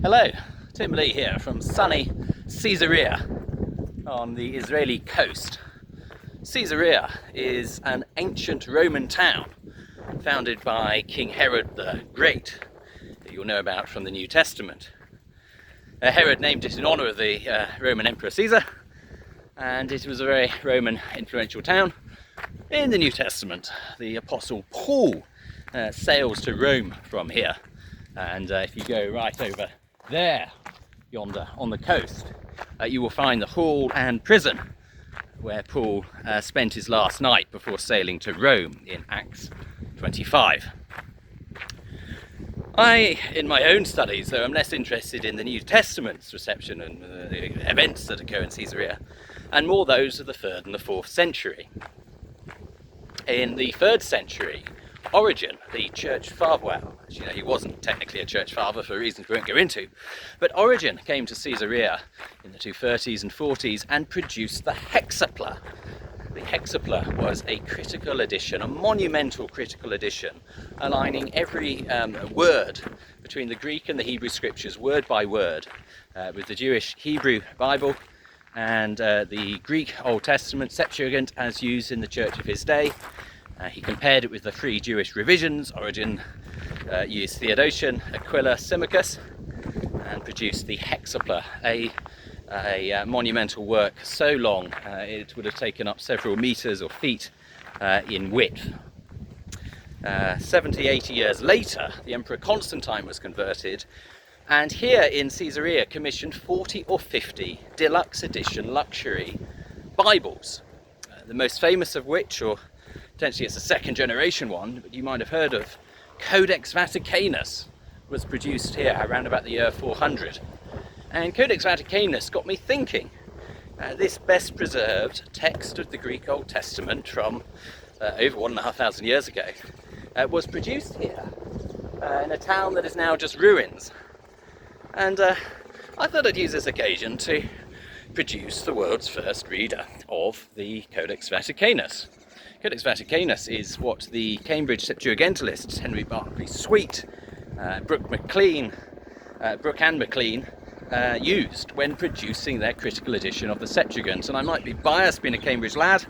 Hello, Tim Lee here from sunny Caesarea on the Israeli coast. Caesarea is an ancient Roman town founded by King Herod the Great, that you'll know about from the New Testament. Herod named it in honour of the Roman Emperor Caesar, and it was a very Roman influential town. In the New Testament, the Apostle Paul sails to Rome from here, and if you go right over there, yonder on the coast, you will find the hall and prison where Paul spent his last night before sailing to Rome in Acts 25. In my own studies, though, I'm less interested in the New Testament's reception and the events that occur in Caesarea, and more those of the 3rd and the 4th century. In the 3rd century, Origen, the church father, well, actually, he wasn't technically a church father for reasons we won't go into, but Origen came to Caesarea in the 230s and 40s and produced the Hexapla. The Hexapla was a critical edition, a monumental critical edition, aligning every word between the Greek and the Hebrew scriptures, word by word, with the Jewish Hebrew Bible and the Greek Old Testament Septuagint as used in the church of his day. He compared it with the 3 Jewish revisions. Origen used Theodotion, Aquila, Symmachus, and produced the Hexapla, a monumental work so long it would have taken up several meters or feet in width. 70-80 years later, the Emperor Constantine was converted, and here in Caesarea commissioned 40 or 50 deluxe edition luxury Bibles, the most famous of which, or potentially it's a second generation one, but you might have heard of Codex Vaticanus, was produced here around about the year 400. And Codex Vaticanus got me thinking, this best preserved text of the Greek Old Testament from over 1,500 years ago was produced here in a town that is now just ruins. And I thought I'd use this occasion to produce the world's first reader of the Codex Vaticanus. Codex Vaticanus is what the Cambridge Septuagintalists Henry Berkeley Sweet, Brooke and Maclean used when producing their critical edition of the Septuagint. And I might be biased being a Cambridge lad,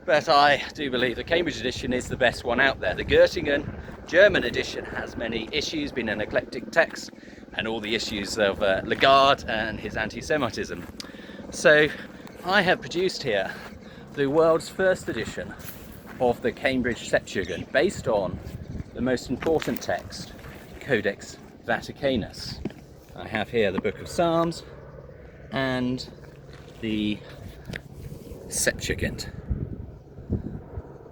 but I do believe the Cambridge edition is the best one out there. The Göttingen German edition has many issues, being an eclectic text, and all the issues of Lagarde and his anti-Semitism. So I have produced here the world's first edition of the Cambridge Septuagint, based on the most important text, Codex Vaticanus. I have here the Book of Psalms and the Septuagint,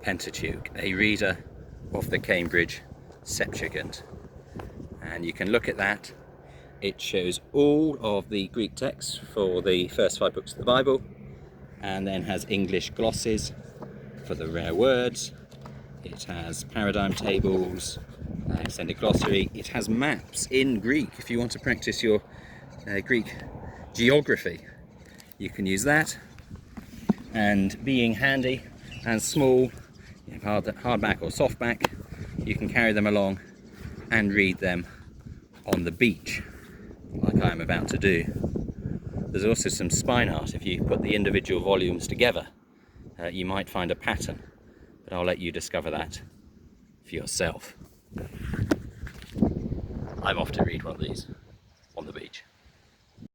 Pentateuch, a reader of the Cambridge Septuagint. And you can look at that. It shows all of the Greek texts for the first 5 books of the Bible, and then has English glosses for the rare words. It has paradigm tables, extended glossary. It has maps in Greek. If you want to practice your Greek geography, you can use that. And being handy and small, hardback or softback, you can carry them along and read them on the beach, like I am about to do. There's also some spine art. If you put the individual volumes together, you might find a pattern, but I'll let you discover that for yourself. I'm off to read one of these on the beach.